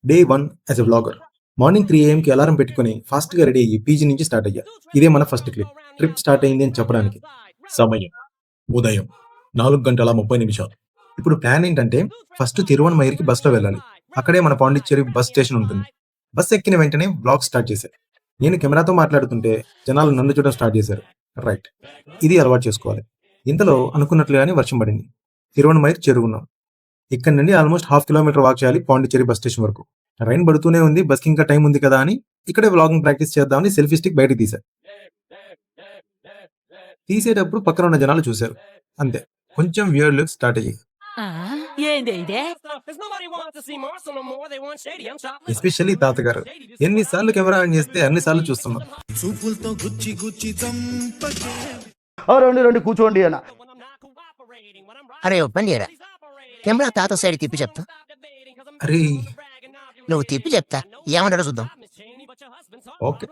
Day 1 as a vlogger. Morning 3 ఏఎంకి alarm పెట్టుకొని ఫాస్ట్‌గా రెడీ అయ్యి పీజీ నుంచి స్టార్ట్ అయ్యా. ఇదే మన ఫస్ట్ క్లిప్. ట్రిప్ స్టార్ట్ అయింది అని చెప్పడానికి. సమయం ఉదయం 4 గంటల 30 నిమిషాలు. ఇప్పుడు ప్లాన్ ఏంటంటే ఫస్ట్ తిరువణమయ్యకి బస్‌లో వెళ్ళాలి. అక్కడే మన పాండిచ్చేరి బస్ స్టేషన్ ఉంటుంది. బస్ ఎక్కిన వెంటనే వ్లాగ్ స్టార్ట్ చేశా. నేను కెమెరాతో మాట్లాడుతుంటే జనాలు నన్ను చూడడం స్టార్ట్ చేశారు. రైట్. ఇది అలవాటు చేసుకోవాలి. ఇంతలో అనుకున్నట్లుగానే వర్షం పడింది. తిరువణమయ్య చేరుకున్నాం. ఇక్కడ నుండి ఆల్మోస్ట్ హాఫ్ కిలోమీటర్ వాక్ చేయాలి పాండిచ్చేరి బస్ స్టేషన్ వరకు. రైన్ పడుతూనే ఉంది. బస్‌కి ఇంకా టైం ఉంది కదా అని ఇక్కడే వ్లాగింగ్ ప్రాక్టీస్ చేద్దామని సెల్ఫీ స్టిక్ బయటకి తీశా. తీసేటప్పుడు పక్కన ఉన్న జనాలు చూశారు. అంతే. కొంచెం వియర్డ్ లుక్ స్టార్ట్ అయ్యాయి. ఆ, ఏంది ఇదే? ఎస్పెషల్లీ తాతగారు. ఎన్నిసార్లు కెమెరా ఆన్ చేస్తే అన్నిసార్లు చూస్తున్నారు. చూపులతో గుచ్చి గుచ్చి చంపకే. రండి రండి కూర్చోండి అన్న. అరే ఓ పని చేయరా, కెమెరా తాత సైడ్ తిప్పి చెప్తా. అరే నువ్వు తిప్పి చెప్తా, ఏమన్నాడో చూద్దాం. ఓకే.